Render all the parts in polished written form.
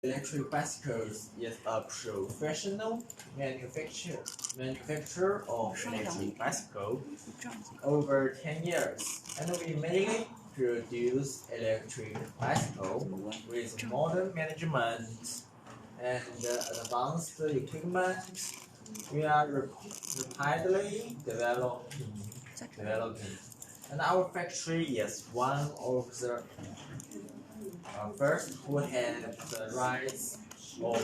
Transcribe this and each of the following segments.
Electric bicycles is a professional manufacturer of electric bicycles over 10 years, and we mainly produce electric bicycles with modern management and advanced equipment. We are rapidly developing, and our factory is one of the first who have the rights of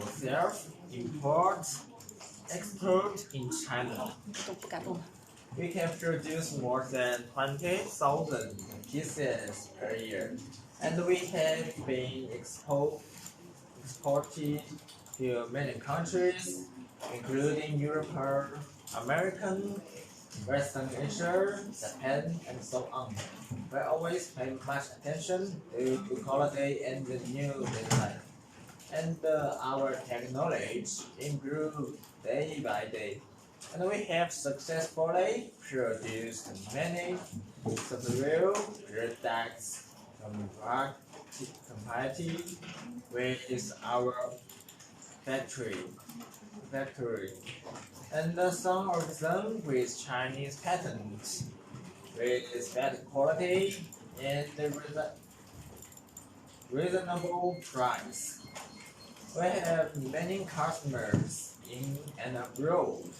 self-import export in China. We can produce more than 20,000 pieces per year, and we have been exported to many countries, including Europe, American, Western Asia, Japan, and so on. We always pay much attention to quality and the new design. And our technology improves day by day. And we have successfully produced many several products compatible with our factory. And some of them with Chinese patents, with better quality and reasonable price. We have many customers in and abroad.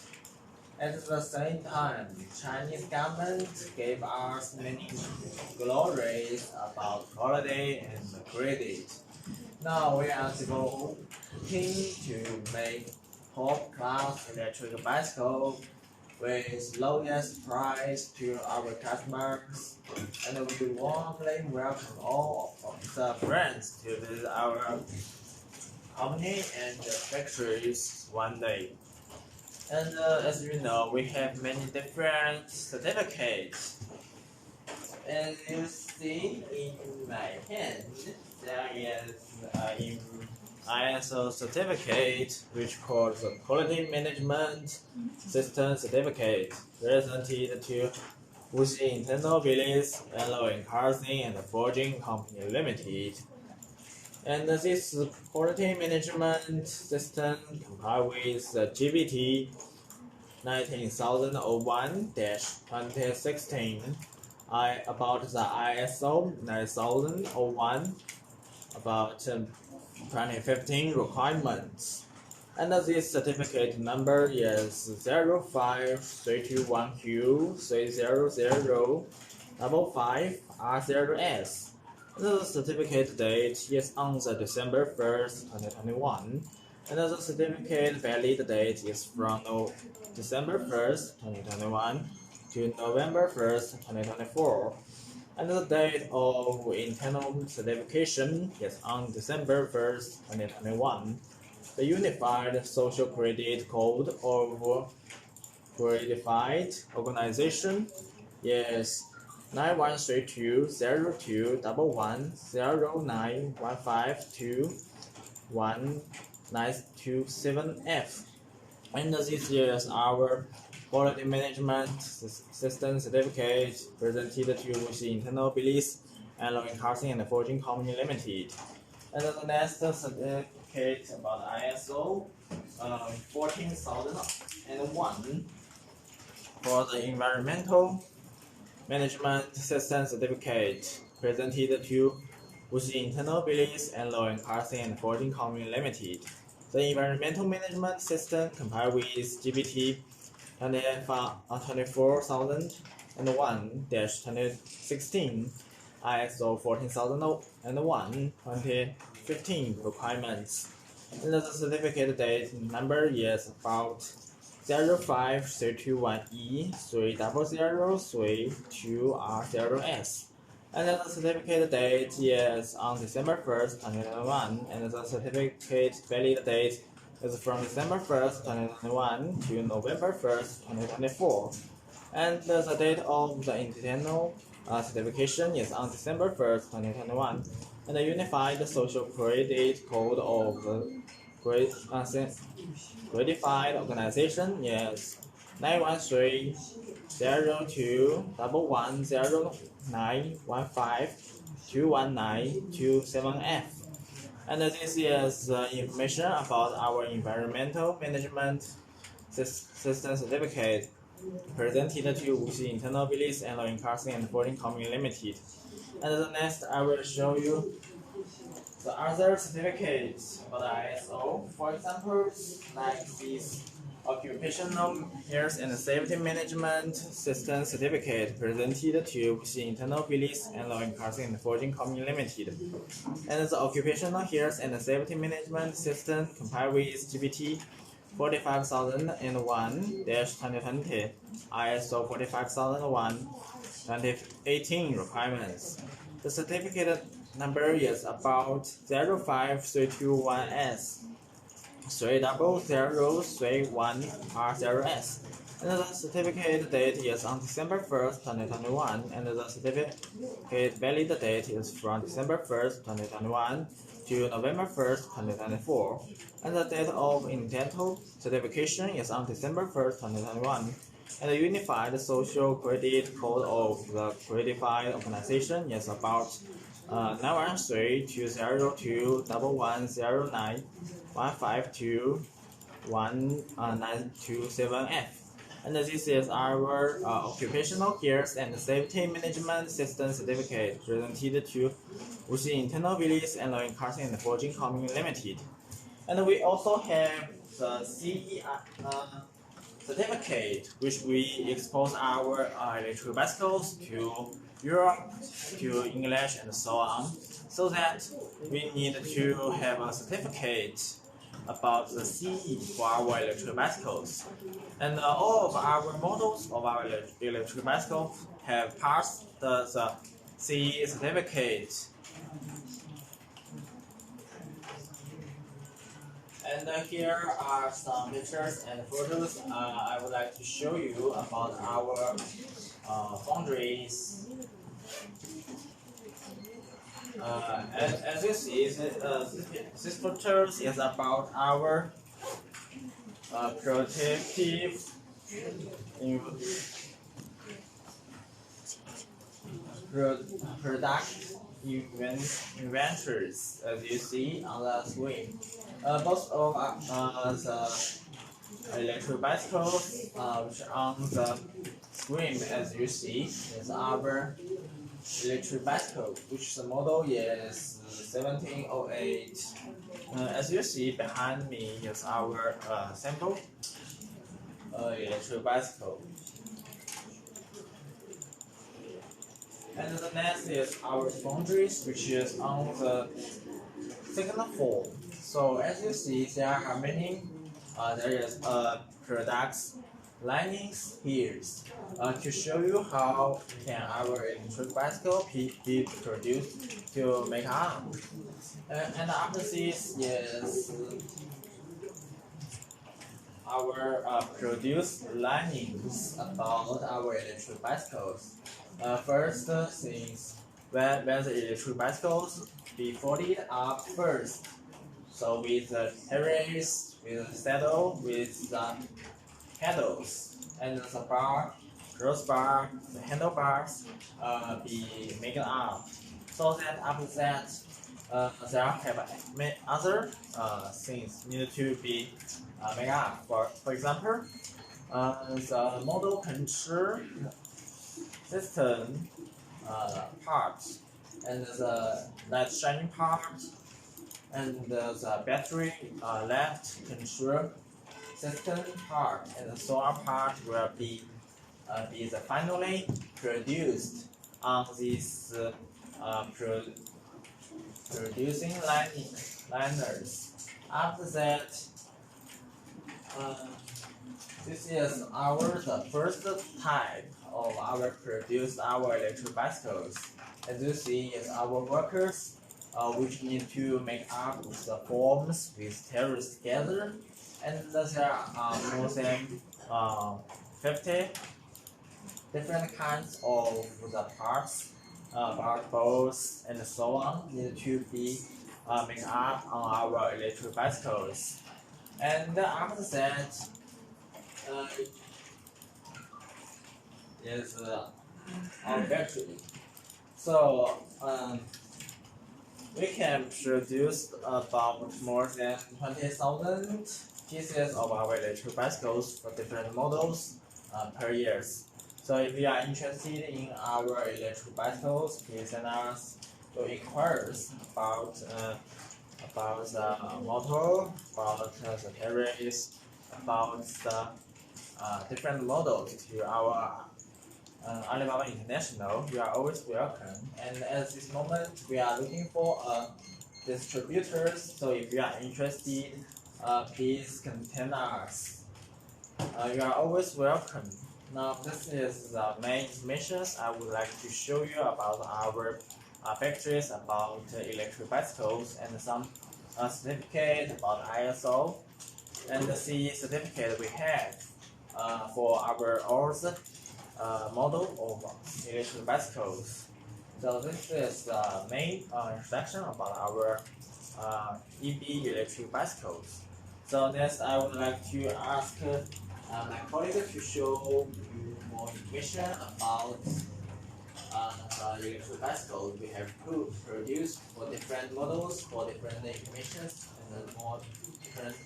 At the same time, Chinese government gave us many glories about quality and credit. Now we are devoting to make top-class electric bicycle with lowest price to our customers, and we warmly welcome all of the brands to visit our company and factories one day. And as you know, we have many different certificates. As you see in my hand, there is in ISO certificate, which called the Quality Management System Certificate, presented to Wuxi Internal Business and Casting&Forgings Company Limited. And this quality management system complies with the GBT 19001-2016 about the ISO 9001 about 2015 requirements. And this certificate number is 05321Q30055R0S. The certificate date is on the December 1st, 2021, and the certificate valid date is from December 1st, 2021 to November 1st, 2024, and the date of internal certification is on December 1st, 2021. The Unified Social Credit Code of Codified Organization is 91320211521927F. And this is our quality management system certificate presented to Wuxi Internal Business and Casting&Forgings Company Limited. And the next certificate about ISO 14001 for the environmental management system certificate presented to Wuxi Internal Business and Casting&Forgings Company Limited. The environmental management system complies with GBT 24001-2016, ISO 14001-2015 requirements. And the certificate date number is about 05321E30030032R0S. And the certificate date is on December 1st, 2021, and the certificate valid date is from December 1st, 2021 to November 1st, 2024. And the date of the internal certification is on December 1st, 2021. And the Unified Social Credit Code of the Codified Organization is 91302110915219227F. And this is information about our environmental management system certificate presented to Wuxi Internal Business and Casting&Forgings Company Limited. And the next, I will show you the other certificates for the ISO. For example, like this Occupational Health and Safety Management System Certificate presented to Wuxi Internal Business and Casting&Forgings Company Limited. And the Occupational Health and Safety Management System complies with GPT 45001-2020, ISO 45001-2018 requirements. The certificate number is about 05321S 30031R0S. And the certificate date is on December 1st, 2021, and the certificate valid date is from December 1st, 2021 to November 1st, 2024. And the date of incidental certification is on December 1st, 2021. And the Unified Social Credit Code of the Codified Organization is about 913-201-09152-192-197F. And this is our Occupational Health and Safety Management System Certificate presented to Wuxi Internal Business and Casting&Forgings Company Limited. And we also have the CE certificate, which we expose our electric bicycles to Europe, to English, and so on, so that we need to have a certificate about the CE for our electric bicycles. And all of our models of our electric bicycles have passed the CE certificate. And here are some pictures and photos I would like to show you about our foundries. As you see, this photo is about our protective product inventories, as you see on the screen. Most of the electric bicycles which are on the screen, as you see, is our electric bicycle, which the model is 1708. As you see behind me is our sample electric bicycle. And the next is our foundries, which is on the second floor. So as you see, there are many. There is products linings here to show you how can our electric bicycle be produced to make up. And after this is our produced linings about our electric bicycles. First things, when the electric bicycles be folded up first. So with the carriages, with the saddle, with the pedals, and the bar, crossbar, the handlebars be made up. So that after that, there have many other things need to be made up. For example, the motor control system part, and the light shining part, and the battery left control system part, and the solar part will be the finally produced on this producing liners. After that, this is the first type of our produced our electric bicycles. As you see, is our workers which need to make up the forms with terrace together, and there are more than 50 different kinds of the parts, part bolts, and so on need to be made up on our electric bicycles. And after that is our battery. So we can produce about more than 20,000 pieces of our electric bicycles for different models per year. So if you are interested in our electric bicycles, please send us your inquiries about the motor, about the carriers, about the different models to our Alibaba International. You are always welcome. And at this moment, we are looking for distributors. So if you are interested, please contact us. You are always welcome. Now, this is the main information I would like to show you about our factories, about electric bicycles, and some certificate about ISO, and the CE certificate we have for our old model of electric bicycles. So this is the main introduction about our EV electric bicycles. So next, I would like to ask my colleague to show you more information about the electric bicycles we have produced for different models, for different informations, and more different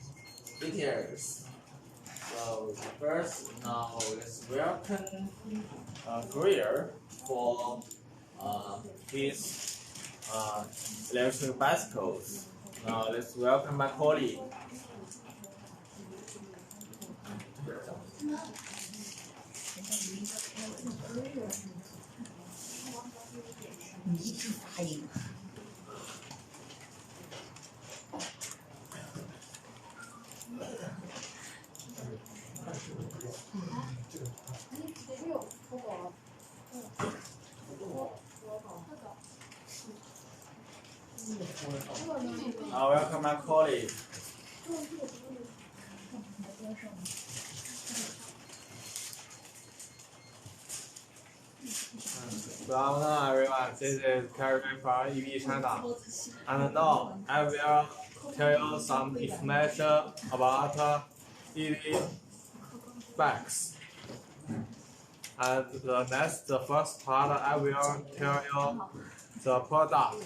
details. So first, now let's welcome Greer for his electric bicycles. Now let's welcome my colleague. Now welcome my colleague. Good afternoon, everyone. This is Kerry from EV China, and now I will tell you some information about EV bikes. And the first part, I will tell you the product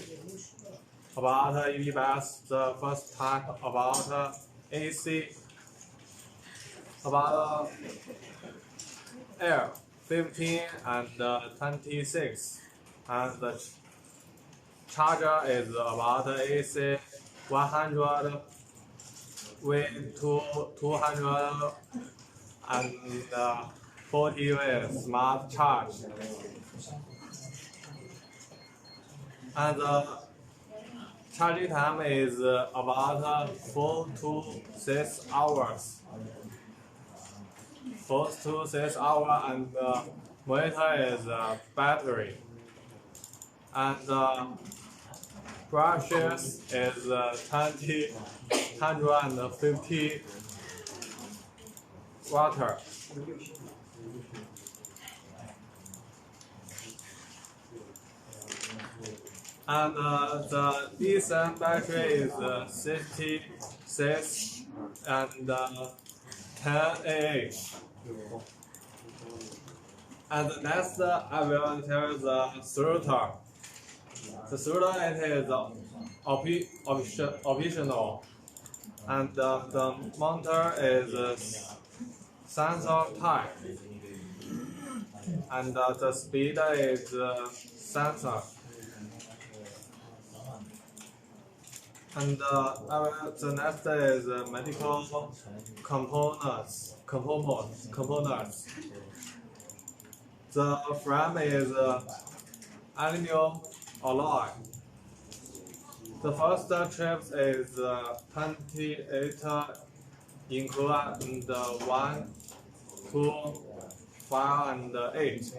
about EV bikes. The first part about AC, about Air 15 and 26, and the charger is about AC 100 with 240 with smart charge, and the charging time is about 4 to 6 hours. 4 to 6 hours, and the motor is battery, and the brushes is 150 watt. And the diesel battery is 66 and 10 Ah. And next, I will tell the throttle. The throttle it is optional, and the motor is sensor type, and the speed is sensor. And the next is medical components. The frame is aluminum alloy. The first trip is 28 include 1, 2, 5, and 8.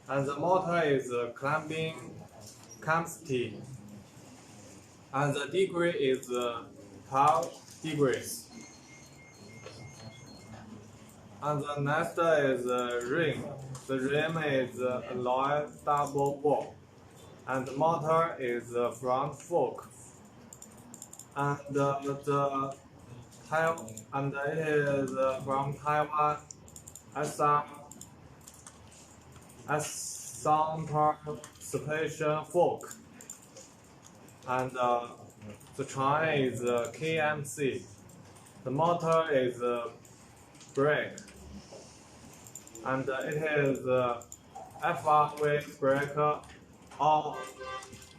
And the motor is climbing capacity. And the degree is 12 degrees. And the next is rim. The rim is alloy double wall, and the motor is front fork. And and it is from Taiwan as some suspension fork. and the train is KMC. The motor is brake, and it is FRV brake or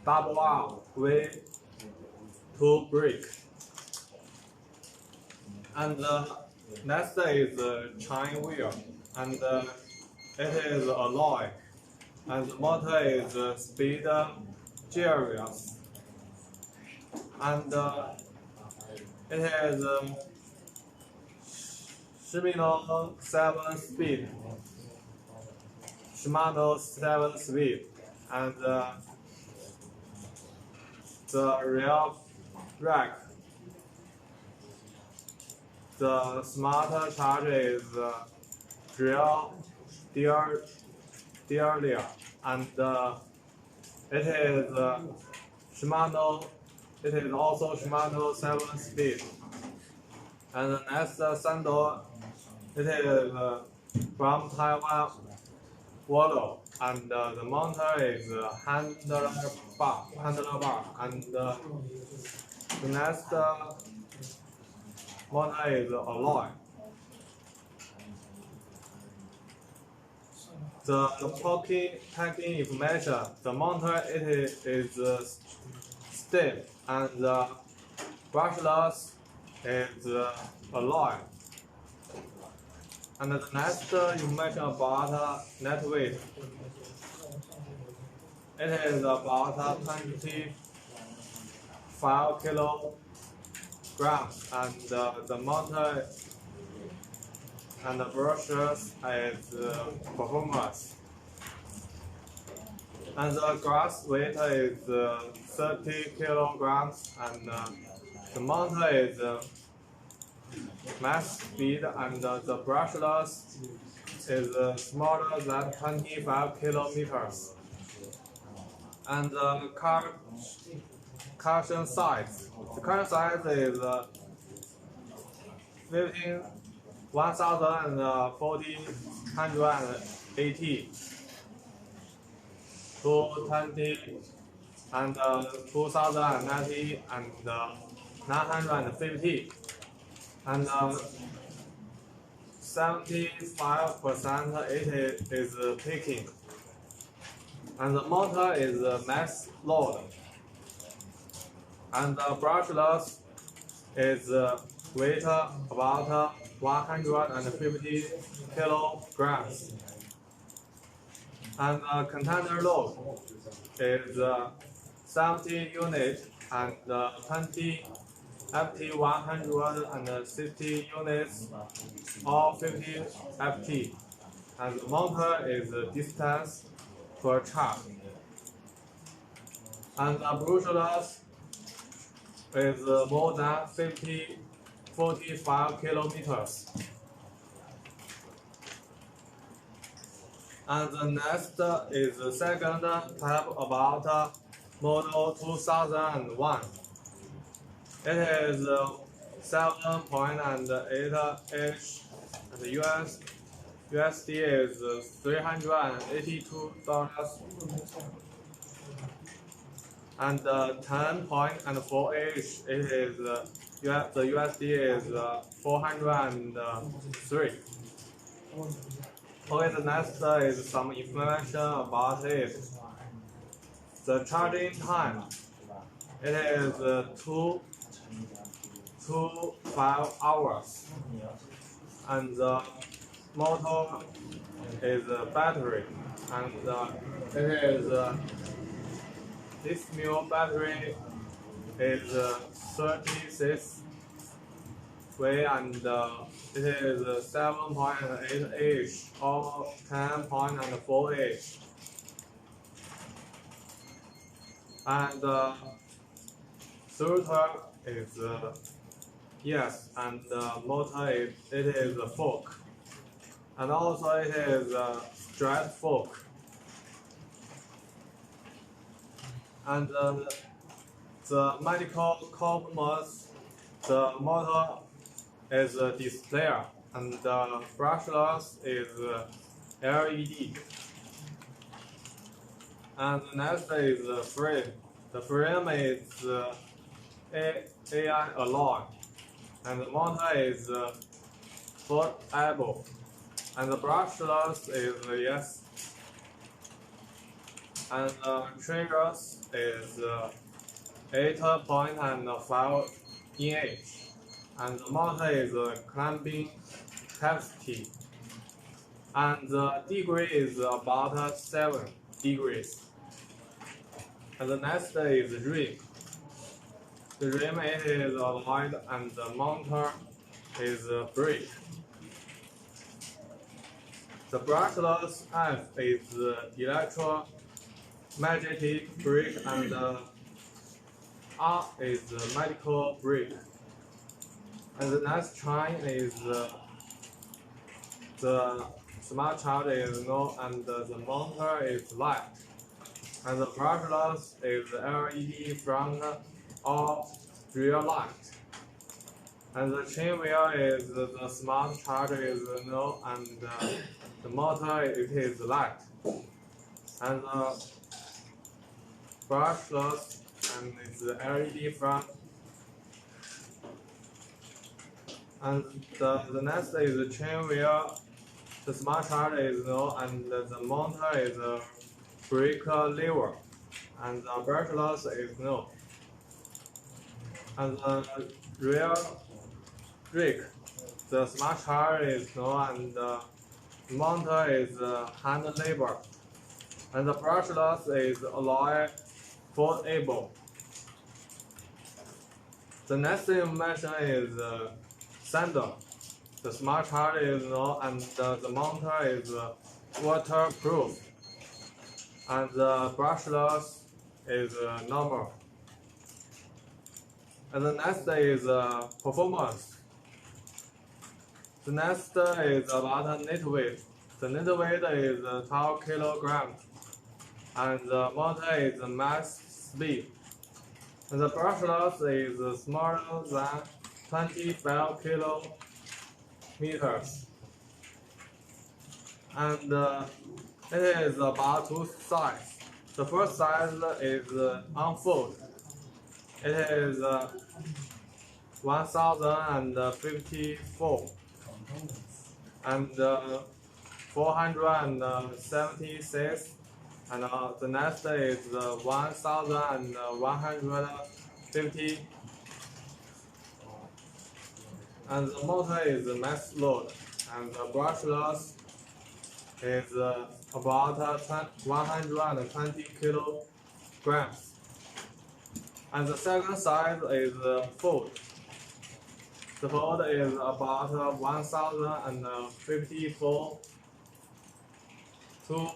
double R-V2 brake. And next is chain wheel, and it is alloy, and the motor is speed gearless, and it has Shimano 7 speed, and the rear rack. The smart charge is real dear, and it is Shimano. It is also Shimano 7 speed. And the next sandal, it is from Taiwan Wallow, and the motor is handlebar, and the next motor is alloy. The packing information, the motor it is stiff, and the brushless is alloy. And the next information about net weight. It is about 25 kilograms, and the motor and the brushes is performance. And the grass weight is 30 kilograms, and the motor is max speed, and the brushless is smaller than 25 kilometers. And the cushion size. The cushion size is 1,480 to 20 and 2,090 and 950, and 75% it is picking, and the motor is max load, and the brushless is weight about 150 kilograms, and the container load is 70 units and 20 FT 160 units or 50 FT, and the motor is distance per charge, and the brushless is more than 45 kilometers. And the next is the second type about model 2001. It is 7.8 inch, and the USD is $382, and 10.4 inch it is the USD is 403. Okay, the next is some information about it. The charging time, it is 2 to 5 hours, and the motor is a battery, and it is this new battery is 36 way, and it is 7.8 inch or 10.4 inch, and the filter is yes, and the motor it is a fork, and also it is a straight fork, and the medical components, the motor is a display, and the brushless is LED, and the next is frame. The frame is AI alloy, and the motor is footable, and the brushless is yes, and the triggers is 8.5 inch, and the motor is clamping capacity, and the degree is about 7 degrees. And the next is rim. The rim is alloyed and the motor is brick. The brushless F is electromagnetic brick and R is medical brick. And the next chain is the smart chart is no and the motor is light. And the brushless is LED front or rear light. And the chain wheel is the smart charger is no and the motor it is light. And the brushless and it's the LED front. And the next is the chain wheel. The smart charger is no and the motor is a brake lever. And the brushless is no. And the rear brake, the smart charger is no and the motor is hand lever. And the brushless is alloy footable. The next information is sender. The smart charger is no and the motor is waterproof. And the brushless is normal. And the next is performance. The next is about net weight. The net weight is 12 kilograms. And the motor is max speed. And the brushless is smaller than 25 kilometers. And it is about two sizes. The first size is unfold. It is 1054 and 476, and the next is 1150, and the motor is max load, and the brushless is about 120 kilograms. And the second size is fold. The fold is about 1054 to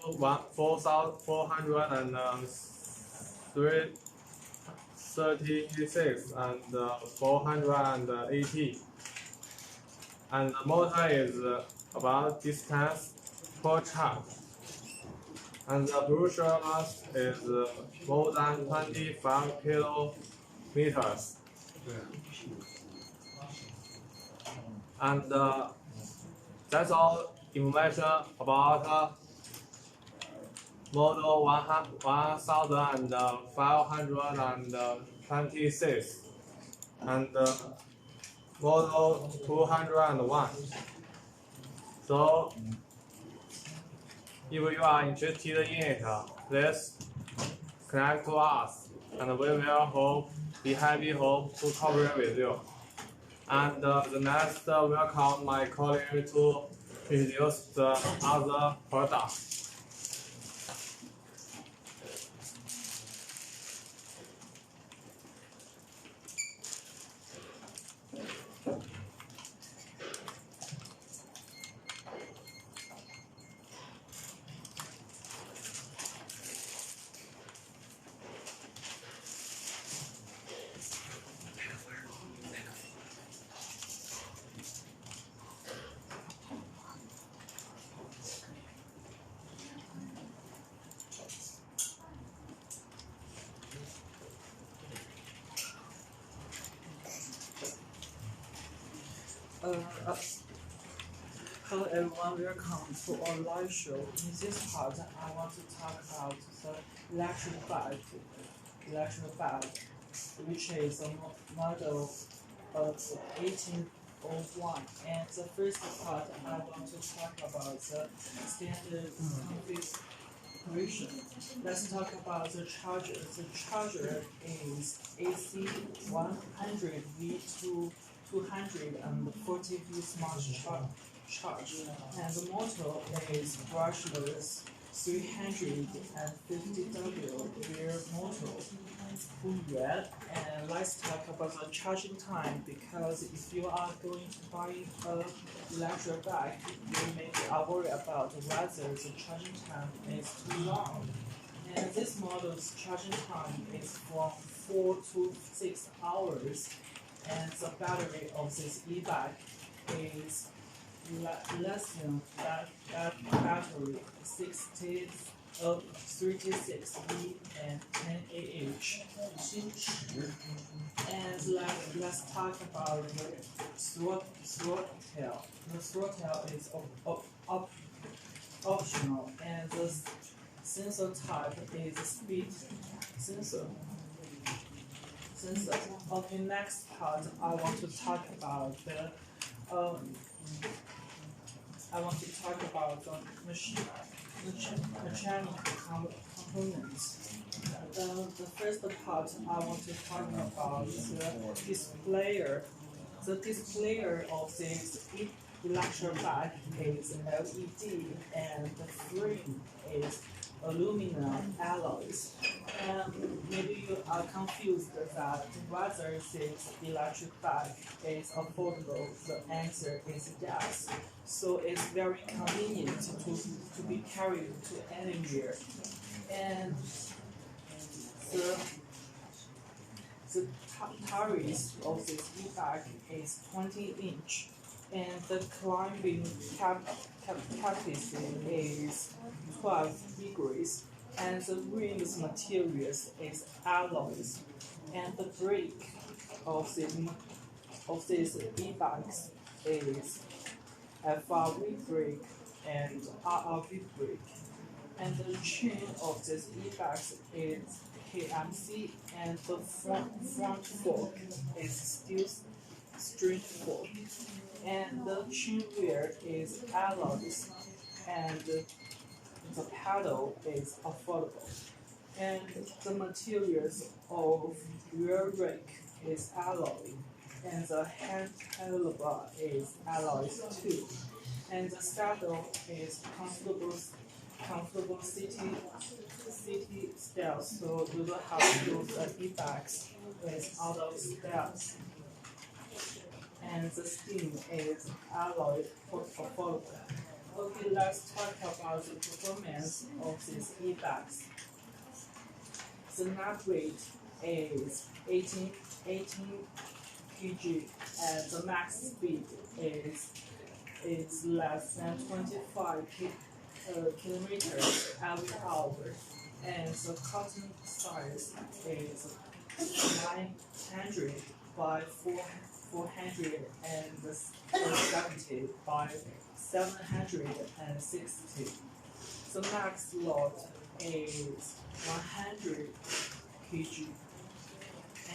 436 and 480. And the motor is about distance per charge. And the brushless is more than 25 kilometers. And that's all information about model 1526 and model 201. So, if you are interested in it, please connect to us, and we will be happy to cooperate with you. And the next welcome my colleague to introduce the other products. Hello everyone, welcome to our live show. In this part, I want to talk about the electric bike. electric bag, which is a model of 1801. And the first part I want to talk about the standard configuration. Let's talk about the charger. The charger is AC 100V to 240V smart charge, and the motor is brushless 350W rear motor. And let's talk about the charging time, because if you are going to buy a electric bike, you may be worried about whether the charging time is too long. And this model's charging time is from 4 to 6 hours, and the battery of this e-bike is less than that battery, 36V and 10Ah. And let's talk about the throttle. The throttle is optional, and the sensor type is speed sensor. Okay, next part I want to talk about the mechanical components. The first part I want to talk about the displayer. The displayer of this electric bike is LED, and the frame is aluminum alloys. And maybe you are confused that whether this electric bike is affordable. The answer is yes. So it's very convenient to be carried to anywhere. And the tires of this e-bike is 20-inch, and the climbing capacity is 12 degrees, and the rims materials is alloys, and the brake of this e-bikes is FRV brake and RRV brake, and the chain of this e-bikes is KMC, and the front fork is steel string fork, and the chain wheel is alloys, and the pedal is affordable, and the materials of rear rake is alloy, and the handlebar is alloys too, and the saddle is comfortable city style, so you don't have to use e-bikes with auto styles. And the steam is alloy affordable. Okay, let's talk about the performance of these e-bikes. The net weight is 18 kg, and the max speed is less than 25 kilometers every hour, and the cotton size is 900 by 470 by 760. The max load is 100 kg,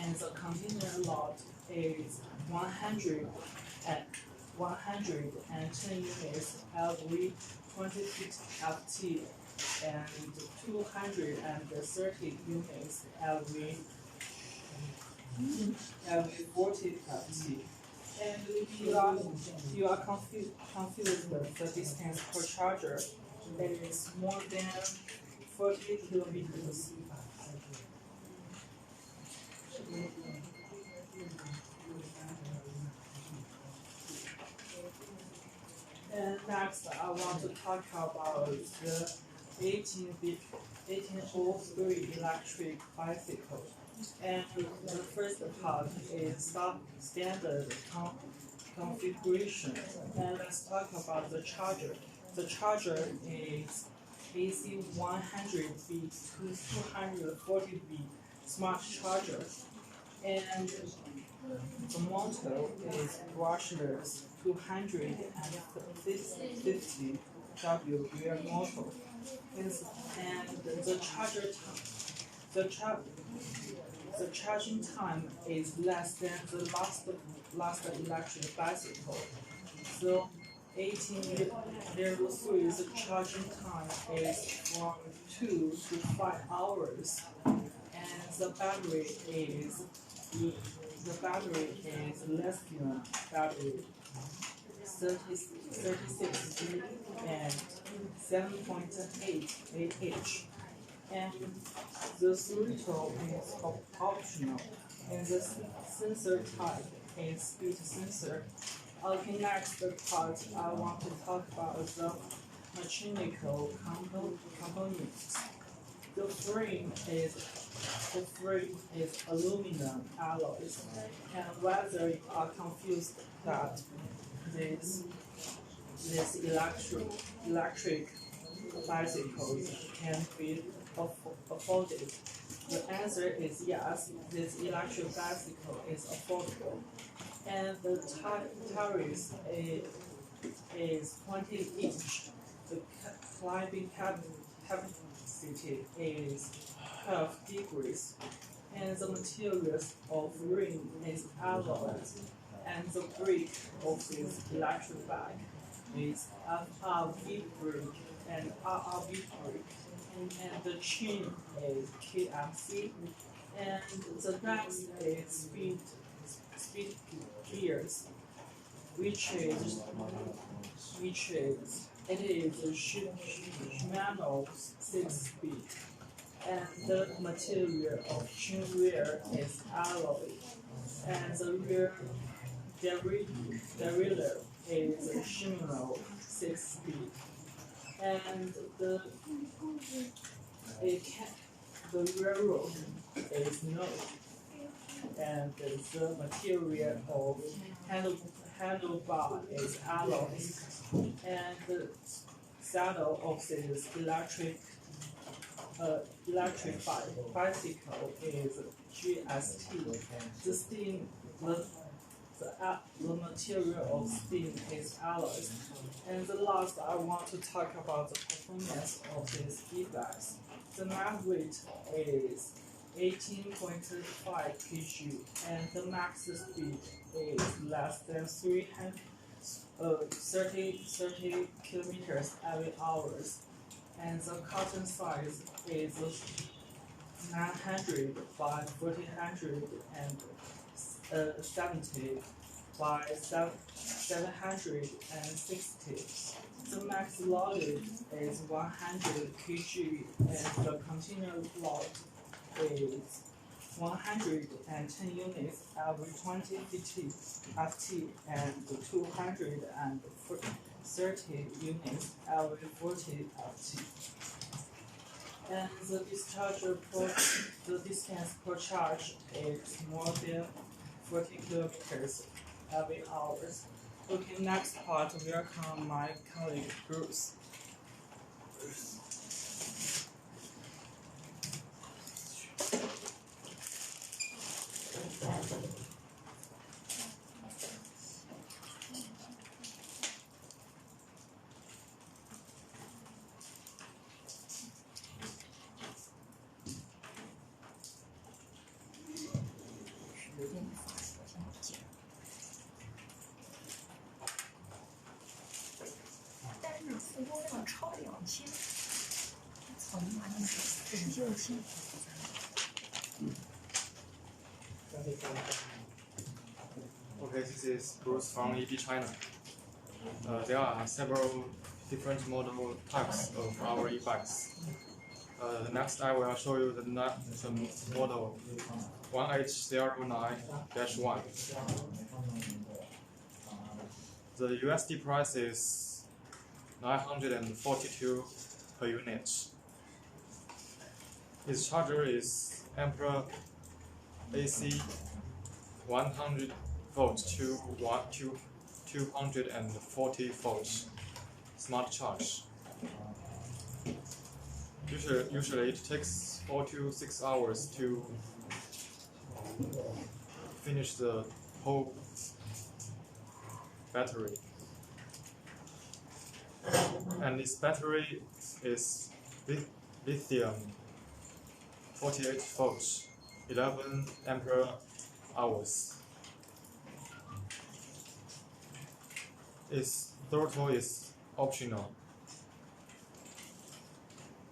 and the container load is 110 units every 26 ft and 230 units every 40 ft. And if you are confused with the distance per charger, it is more than 40 kilometers. And next, I want to talk about the 1803 electric bicycle. And the first part is standard configuration. And let's talk about the charger. The charger is AC 100V to 240V smart charger, and the motor is brushless 250W rear motor, and the charger The charging time is less than the last electric bicycle. So 1803's charging time is from 2 to 5 hours, and the battery is less than battery 36G and 7.8 Ah. And the throttle is optional, and the sensor type is speed sensor. Okay, next part I want to talk about the mechanical components. The frame is aluminum alloys, and whether you are confused that this electric bicycles can be afforded, the answer is yes. This electric bicycle is affordable, and the tires is 20 inch. The climbing capacity is 12 degrees, and the materials of rim is alloy, and the brake of this electric bike is FRV brake and RRV brake, and the chain is KMC, and the next is speed gears, which is Shimano 6-speed, and the material of chain rear is alloy, and the rear derailleur is Shimano 6-speed, and the railroad is no, and the material of handlebar is alloy, and the saddle of this electric bicycle is GST. The steam, the material of steam is alloys. And the last, I want to talk about the performance of these e-bikes. The max weight is 18.5 kg, and the max speed is less than 30 kilometers every hour, and the carton size is 900 by 1470 by 760. The max loaded is 100 kg, and the container load is 110 units every 20 ft and 230 units every 40 ft. And the distance per charge is more than 40 kilometers every hour. Okay, next part, welcome my colleague Bruce. Okay, this is Bruce from EB China. There are several different model types of our e-bikes. Next, I will show you the model 1H09-1. The USD price is 942 per unit. Its charger is Ampere AC 100 volts to 240 volts smart charge. Usually it takes 4 to 6 hours to finish the whole battery. And this battery is lithium 48 volts, 11 ampere hours. Its throttle is optional,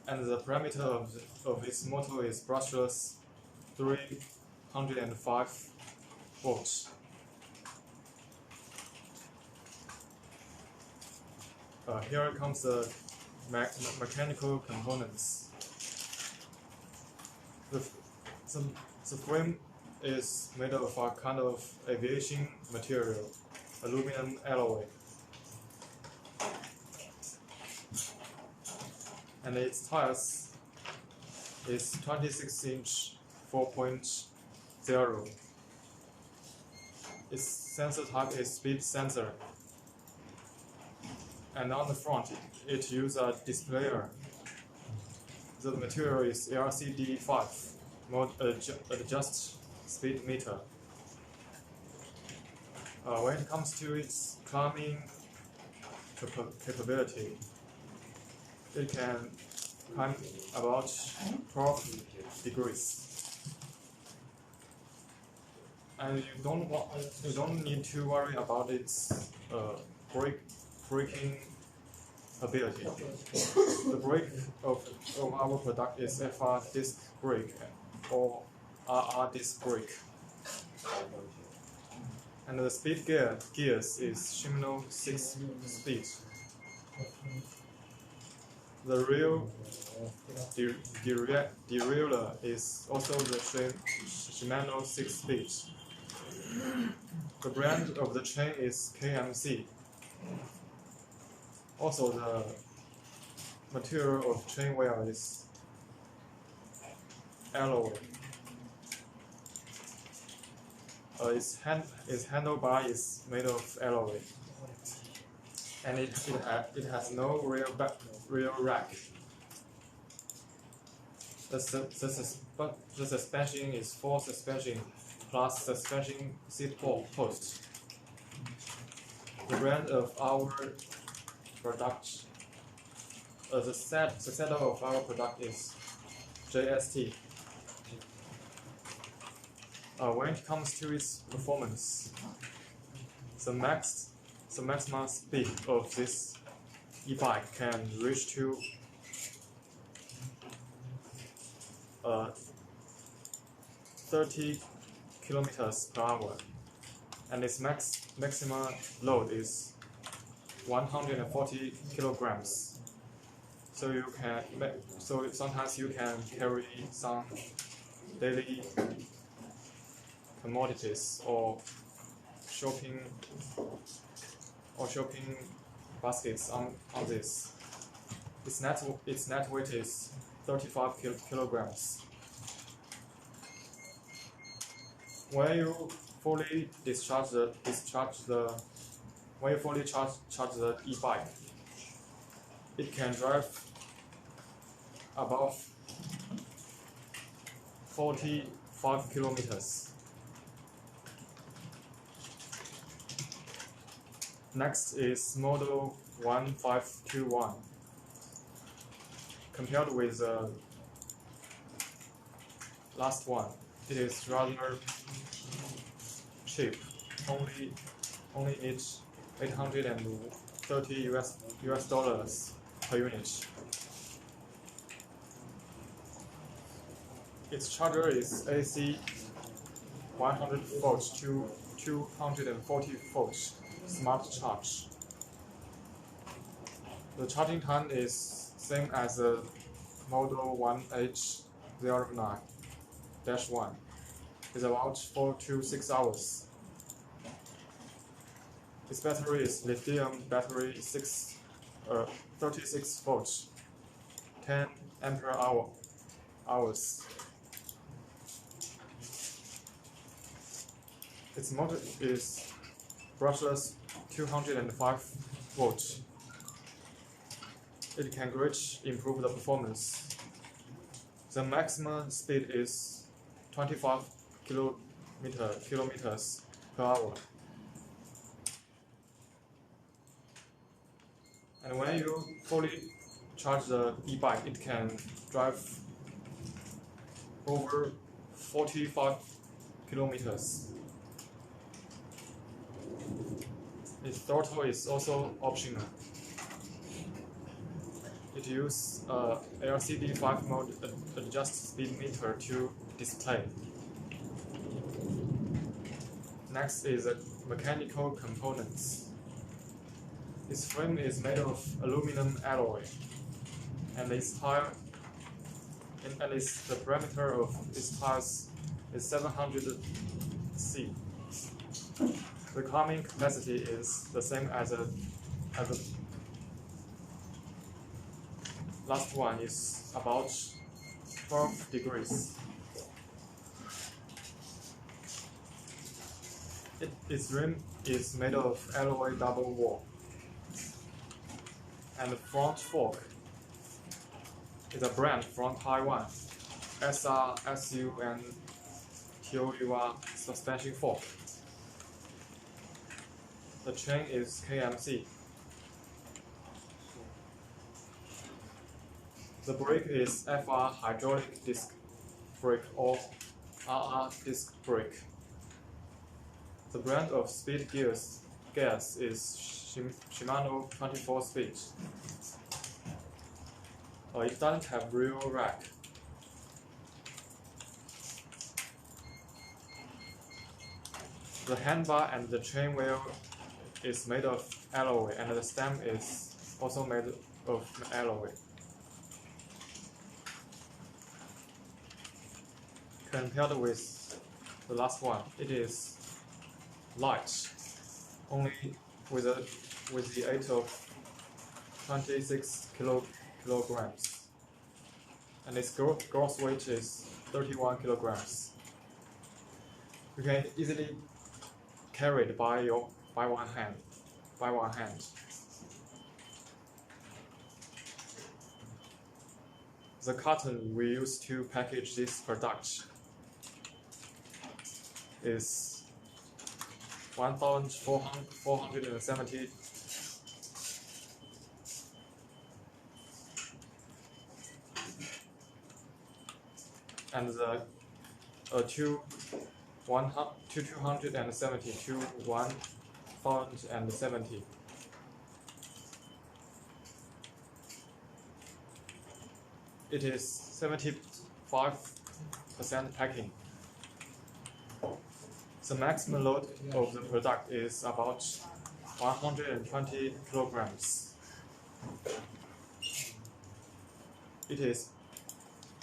and the parameter of its motor is brushless 305 volts. Here comes the mechanical components. The frame is made of a kind of aviation material, aluminum alloy. And its tires is 26-inch 4.0. Its sensor type is speed sensor. And on the front, it uses a displayer. The material is LCD5, mode adjust speed meter. When it comes to its climbing capability, it can climb about 12 degrees. And you don't need to worry about its braking ability. The brake of our product is FR disc brake or RR disc brake. And the speed gears is Shimano 6 speed. The rear derailleur is also the Shimano 6 speed. The brand of the chain is KMC. Also, the material of chain wheel is alloy. Its handlebar is made of alloy, and it has no rear rack. The suspension is 4 suspension plus suspension seat post. The brand of our product, the setup of our product is JST. When it comes to its performance, the maximum speed of this e-bike can reach to 30 kilometers per hour, and its maximum load is 140 kilograms. So sometimes you can carry some daily commodities or shopping baskets on this. Its net weight is 35 kilograms. When you fully charge the e-bike, it can drive about 45 kilometers. Next is model 1521. Compared with the last one, it is rather cheap. Only needs $830 US per unit. Its charger is AC 100 volts to 240 volts smart charge. The charging time is same as the model 1H09-1. It's about 4 to 6 hours. Its battery is lithium battery 36 volts, 10 ampere hours. Its motor is brushless 205 volts. It can greatly improve the performance. The maximum speed is 25 kilometers per hour. And when you fully charge the e-bike, it can drive over 45 kilometers. Its throttle is also optional. It uses a LCD 5-mode adjust speed meter to display. Next is the mechanical components. Its frame is made of aluminum alloy, and its tire and the diameter of its tires is 700 C. The climbing capacity is the same as the last one, is about 12 degrees. Its rim is made of alloy double wall, and the front fork is a brand from Taiwan, SRSU and TOUR suspension fork. The chain is KMC. The brake is FR hydraulic disc brake or RR disc brake. The brand of speed gas is Shimano 24 speed. It doesn't have rear rack. The handbar and the chain wheel is made of alloy, and the stem is also made of alloy. Compared with the last one, it is light, only with the weight of 26 kilograms, and its gross weight is 31 kilograms. You can easily carry it by one hand. The carton we use to package this product is 1,470. And the 270 to 1,070. It is 75% packing. The maximum load of the product is about 120 kilograms. It is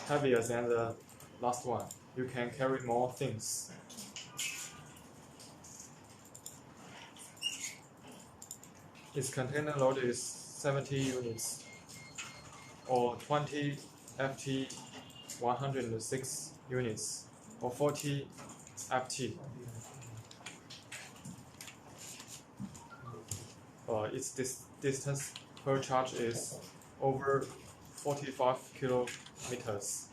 heavier than the last one. You can carry more things. Its container load is 70 units, or 20 FT 106 units, or 40 FT. Its distance per charge is over 45 kilometers.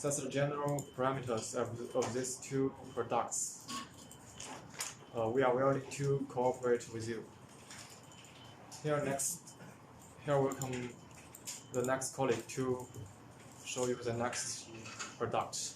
That's the general parameters of these two products. We are willing to cooperate with you. Here will come the next colleague to show you the next product.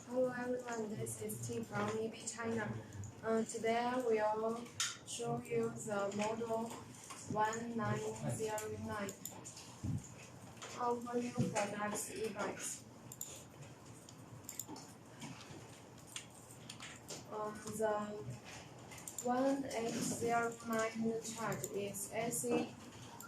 Hello everyone, this is T from EB China. Today I will show you the model 1909 our new products e-bikes. The 1809 charge is AC